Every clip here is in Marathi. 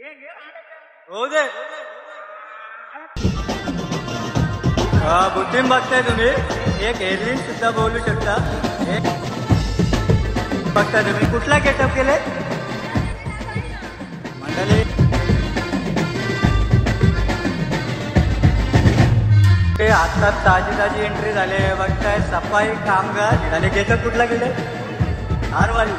हो दे. बुद्धिम बघताय तुम्ही. एक हेडलाईन सुद्धा बोलू शकता. बघता तुम्ही कुठला गेटअप केले मंडळी. ते आता ताजी एंट्री झाले बघताय. सफाई कामगार आणि गेटअप कुठला केले हारवाली.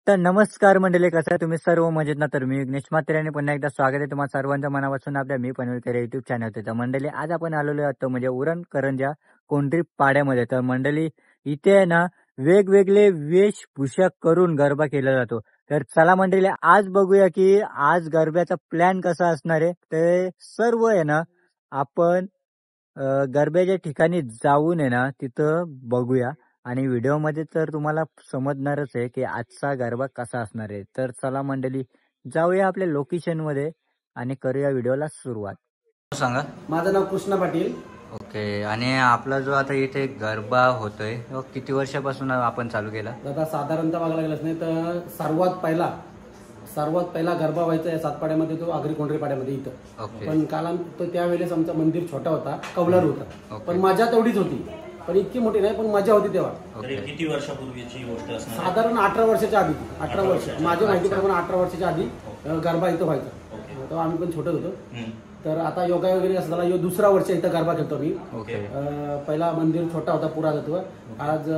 तर नमस्कार मंडळी, कसं आहे तुम्ही सर्व मजेत ना. तर मी विघ्नेश म्हात्रे आणि पुन्हा एकदा स्वागत आहे तुम्हाला सर्वांच्या मनापासून आपल्या मी पनवेलकर युट्यूब चॅनल. तर मंडळी आज आपण आलेलो आहोत म्हणजे उरण करंजा कोंढरी पाड्यामध्ये. तर मंडळी इथे आहे ना वेगवेगळे वेशभूषा करून गरबा केला जातो. तर चला मंडळी आज बघूया की आज गरब्याचा प्लॅन कसा असणार आहे. ते सर्व आहे ना आपण गरब्याच्या ठिकाणी जाऊन आहे ना तिथं बघूया. आणि व्हिडिओमध्ये तर तुम्हाला समजणारच आहे की आजचा गरबा कसा असणार आहे. तर चला मंडळी जाऊया आपल्या लोकेशन मध्ये आणि करूया व्हिडिओला सुरुवात. सांगा. माझं नाव कृष्णा पाटील. ओके. आणि आपला जो आता इथे गरबा होतोय किती वर्षापासून आपण चालू केला? दादा साधारणतः बघायला गेलंच नाही तर सर्वात पहिला गरबा व्हायचा या सातपाड्यामध्ये तो आगरी कोंढरी पाड्यामध्ये इथं. पण काल त्यावेळेस आमचा मंदिर छोटा होता, कौलार होता. पण मजा तेवढीच होती, पण इतकी मोठी नाही, पण मजा होती तेव्हा. किती वर्षापूर्वीची गोष्ट असणार? साधारण 18 वर्षाच्या आधी. 18 वर्ष माझ्या माहितीप्रमाणे 18 वर्षाच्या आधी गरबा इथं व्हायचा. तेव्हा आम्ही पण छोटे होतो. तर आता योगा वगैरे असं झाला. दुसरा वर्ष इथं गरबा खेळतो मी. पहिला मंदिर छोटा होता पुरातत्व. आज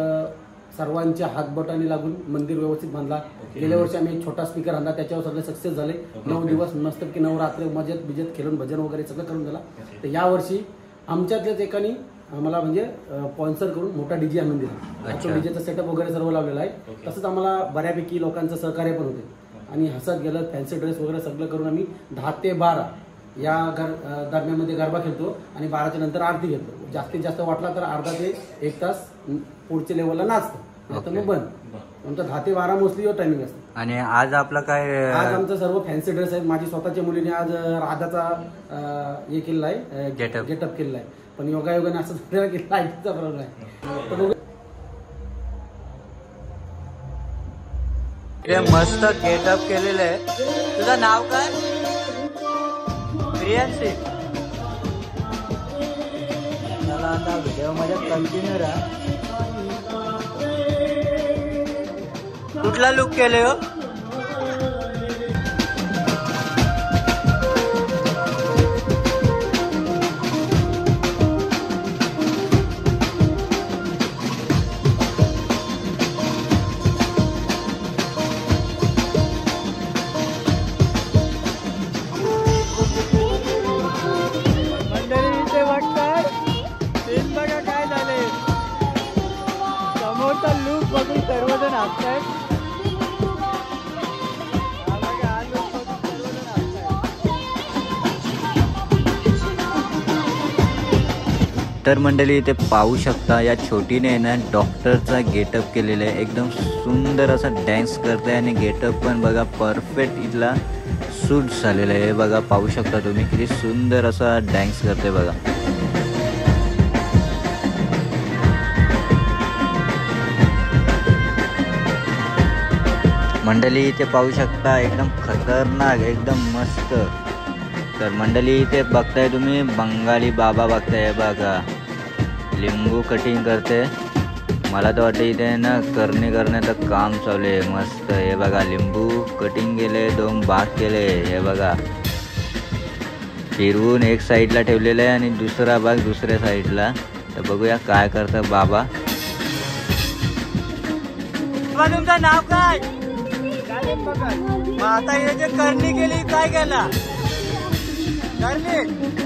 सर्वांच्या हातबोटाने लागून मंदिर व्यवस्थित बांधला. गेल्या वर्षी आम्ही एक छोटा स्पीकर आणला, त्याच्यावर सगळे सक्सेस झाले. 9 दिवस मस्त की नवरात्री मजेत बिजेत खेळून भजन वगैरे सगळं करून झाला. तर या वर्षी आमच्यातल्याच एकानी आम्हाला म्हणजे स्पॉन्सर करून मोठा डीजे आणून दिला. तो डीजेचा सेटअप वगैरे सर्व लावलेला आहे. तसंच आम्हाला बऱ्यापैकी लोकांचं सहकार्य पण होते आणि हसत गेलं. फॅन्सी ड्रेस वगैरे सगळं करून आम्ही 10 ते 12 या दरम्यानमध्ये गरबा खेळतो आणि 12च्या नंतर आरती घेतो. जास्तीत जास्त वाटला तर अर्धा ते 1 तास पुढच्या लेवलला नाचतो, तर मग बंद. आमचा 10 ते 12 मोस्टली टायमिंग असतो. आणि आज आपला काय? आज आमचं सर्व फॅन्सी ड्रेस आहेत. माझी स्वतःच्या मुलीने आज राधाचा हे केलेला आहे, गेटअप केलेला आहे. पण योगायोगाने असं की लाईटचा प्रॉब्लेम आहे. मस्त गेटअप केलेलं आहे. तुझं नाव काय? प्रियांशी. मला आता व्हिडिओ मध्ये कंटिन्यू राहा. कुठला लुक केले हो? सर्वजण असतात. तर मंडळी इथे पाहू शकता या छोटीने ना डॉक्टरचा गेटअप केलेला आहे. एकदम सुंदर असा डॅन्स करते आणि गेटअप पण बघा परफेक्ट इथला सूट झालेला आहे. बघा पाहू शकता तुम्ही किती सुंदर असा डॅन्स करते बघा. मंडळी इथे पाहू शकता एकदम खतरनाक एकदम मस्त. तर मंडळी इथे बघताय तुम्ही बंगाली बाबा बघताय बघा. लिंबू कटिंग करते. मला तर वाटतं इथे ना करण्याचं काम चालू आहे मस्त. हे बघा लिंबू कटिंग केले, 2 भाग केले. हे बघा फिरवून एक साईडला ठेवलेला आहे आणि दुसरा भाग दुसऱ्या साईडला. तर बघूया काय करतं बाबा. तुमचं नाव काय? आता हे जे करणी केली काय केला करणी?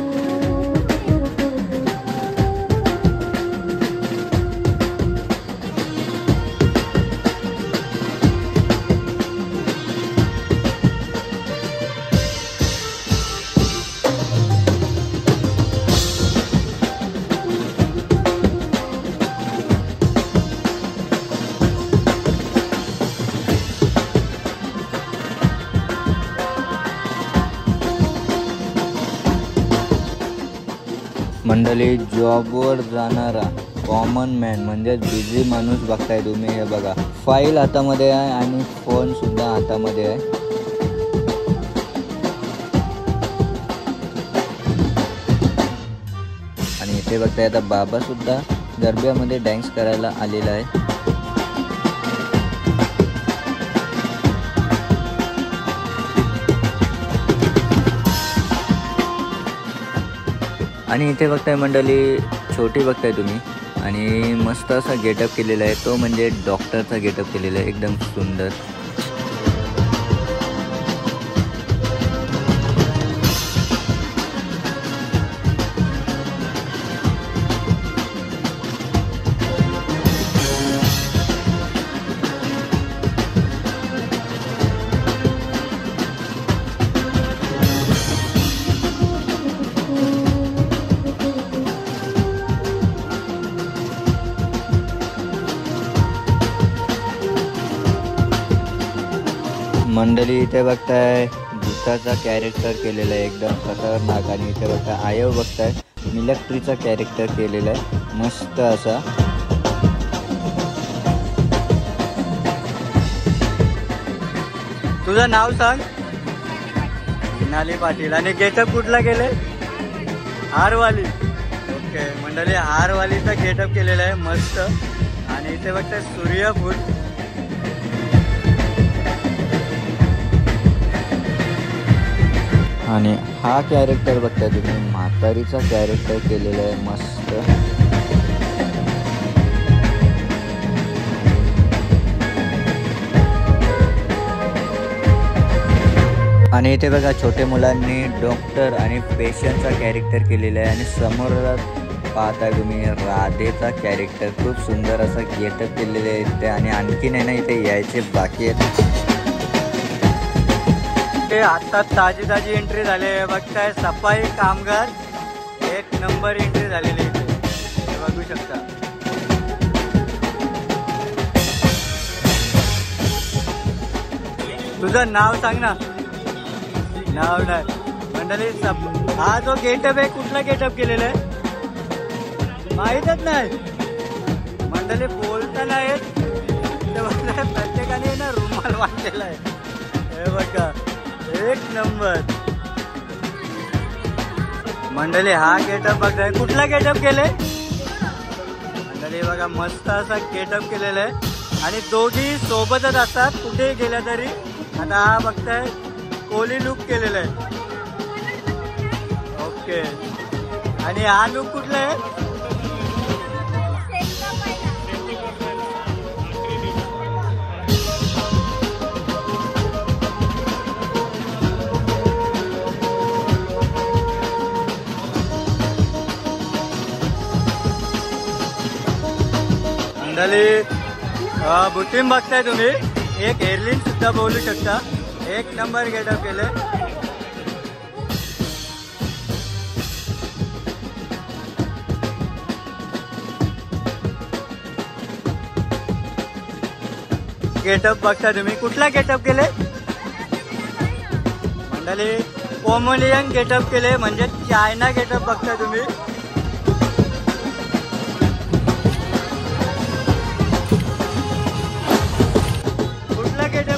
मंडळी जॉबवर जाणारा कॉमन मॅन म्हणजेच बिझी माणूस बघताय तुम्ही. हे बघा, फाईल हातामध्ये आहे आणि फोन सुद्धा हातामध्ये आहे. आणि इथे बघताय आता बाबा सुद्धा गरब्यामध्ये डान्स करायला आलेला आहे. आणि इथे बघताय मंडळी, छोटी बघताय तुम्ही आणि मस्त असा गेटअप केलेला आहे. तो म्हणजे डॉक्टरचा गेटअप केलेला आहे, एकदम सुंदर. मंडळी इथे बघताय भूताचा कॅरेक्टर केलेला आहे, एकदम खतरनाक. आणि इथे बघताय आयव बघताय मिलिटरीचा कॅरेक्टर केलेला आहे, मस्त असा. तुझं नाव सांग. हिनाली पाटील. आणि गेटअप कुठला केले? हारवाली. ओके मंडळी, हारवालीचा गेटअप केलेला आहे मस्त. आणि इथे बघताय सूर्यफूल. आणि हा कॅरेक्टर बघताय तुम्ही, म्हातारीचा कॅरेक्टर केलेला आहे मस्त. आणि इथे बघा छोटे मुलांनी डॉक्टर आणि पेशंटचा कॅरेक्टर केलेला आहे. आणि समोर पाहताय तुम्ही राधेचा कॅरेक्टर, खूप सुंदर असा गेटअप केलेले आहे इथे. आणि आणखीन आहे ना इथे यायचे बाकी आहेत. आता ताजी एंट्री झाली आहे बघताय, सफाई कामगार, एक नंबर एंट्री झालेली इथे, हे बघू शकता. तुझं नाव सांग ना. नाव नाही मंडळी. हा जो गेटअप आहे, कुठला गेटअप केलेला आहे माहीतच नाही मंडळी. बोलता नाही प्रत्येकाने ना रुमाल वाटलेला आहे, हे बघा एक नंबर. मंडळी हा गेटअप बघताय, कुठला गेटअप केले मंडळी? बघा मस्त असा गेटअप केलेला आहे. आणि दोघी सोबतच असतात कुठेही गेल्या तरी. आता हा बघताय कोहली लुक केलेला आहे. ओके. आणि हा लुक कुठला आहे? मंडळी बुटीम बघताय तुम्ही, एक एअरलाईन सुद्धा बोलू शकता, एक नंबर गेटअप केले. गेटअप बघता तुम्ही, कुठला गेटअप केले मंडळी? कोमोलियन गेटअप केले, म्हणजे चायना गेटअप बघता तुम्ही.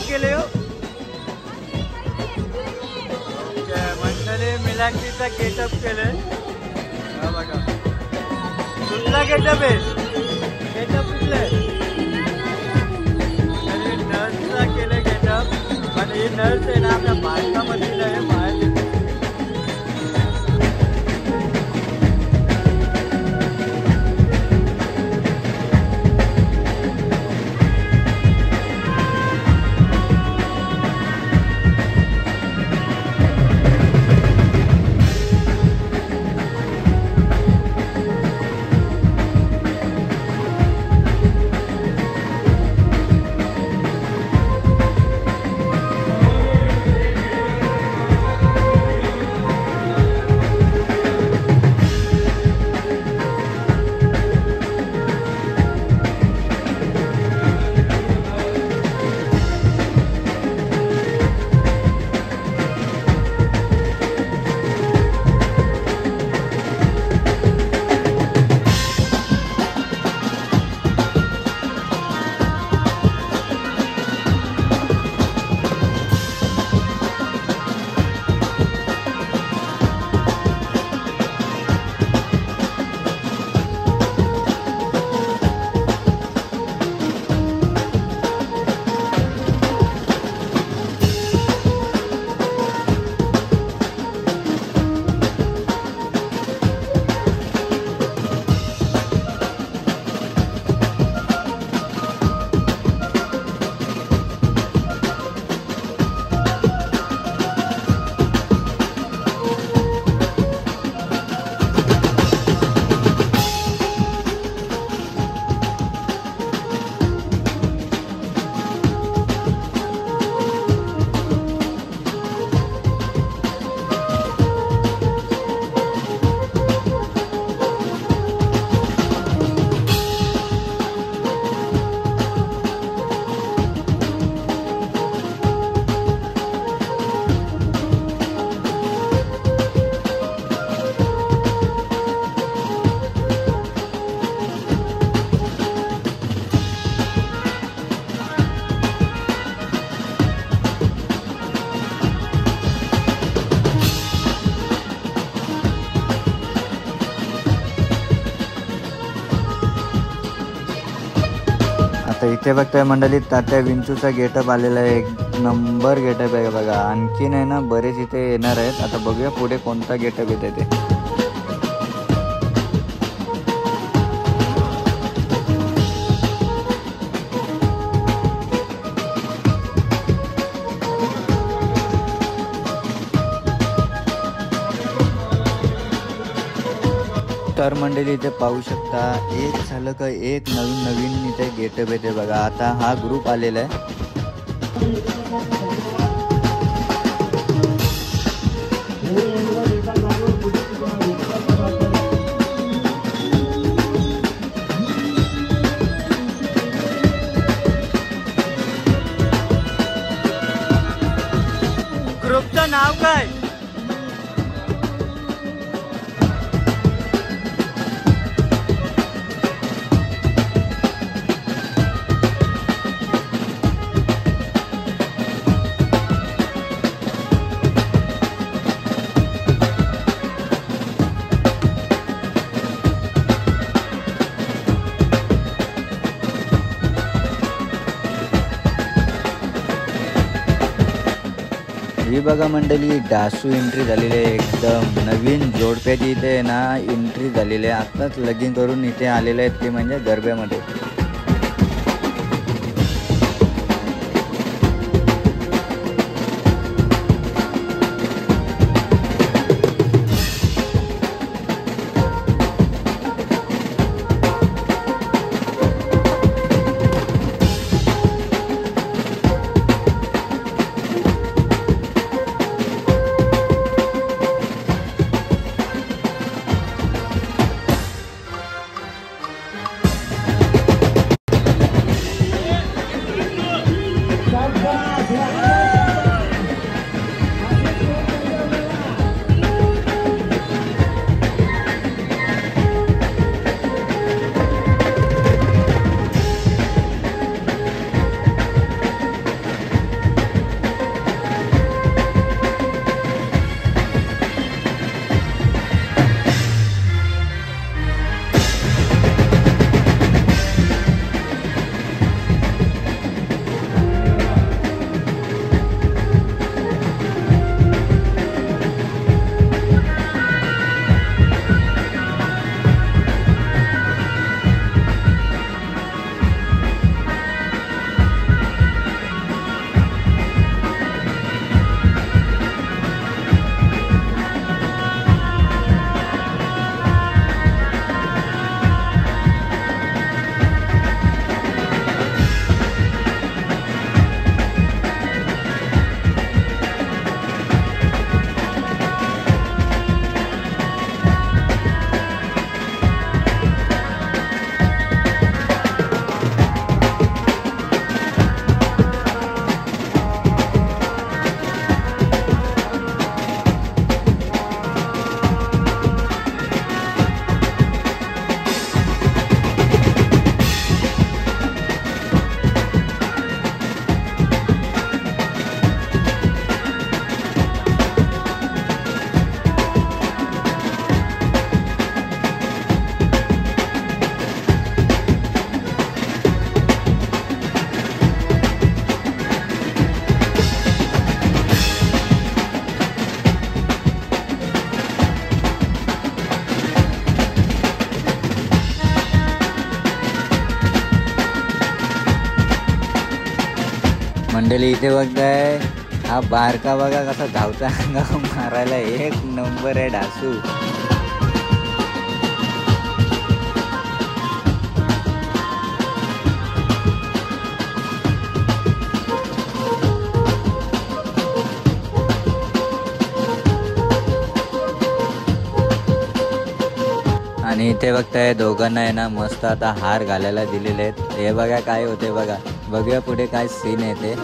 केले हो मंडळी, मिलांटीचा गेटअप केले. बघा कुठला गेटअप आहे? गेटअप कुठला आहे? नर्सचा केले गेटअप. आणि ही नर्स आहे ना आपल्या भारतामधील आहे, बाहेर. तर इथे बघताय मंडळी तात्या विंचूचा गेटअप आलेला आहे. एक नंबर गेटअप आहे बघा. आणखीन आहे ना बरेच इथे येणार आहेत. आता बघूया पुढे कोणता गेटअप येते ते. तर मंडळी इथे पाहू शकता एक झालं का एक नवीन इथे गेटअप येते बघा. आता हा ग्रुप आलेला आहे. ग्रुपचं नाव काय? ही बघा मंडळी डासू एंट्री झालेली आहे. एकदम नवीन जोडप्याची इथे ना एंट्री झालेली आहे. आत्ताच लगीन करून इथे आलेले आहेत ते म्हणजे गरब्यामध्ये. मंडळी इथे बघताय हा बारका बघा कसा धावता मारायला. एक नंबर आहे डासू. आणि इथे बघताय दोघांना आहे ना मस्त आता हार घालायला दिलेले आहेत. हे बघा काय होते बघा. बघूया पुढे काय सीन आहे ते.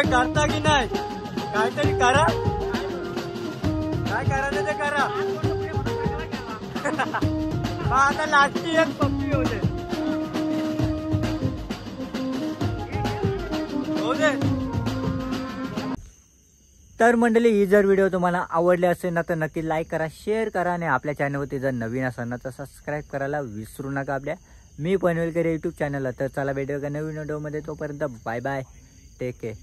करता की नाही काहीतरी करा काय करायचं ते करा मग आता लास्टची एक पप्पी होते तर मंडळी ही जर व्हिडिओ तुम्हाला आवडली असेल ना तर नक्की लाईक करा शेअर करा आणि आपल्या चॅनलवरती जर नवीन असाल ना तर सबस्क्राईब करायला विसरू नका आपल्या मी पनवेलकर यूट्यूब चॅनलला. तर चला भेटूया का नवीन व्हिडिओमध्ये तोपर्यंत बाय बाय टेक केअर.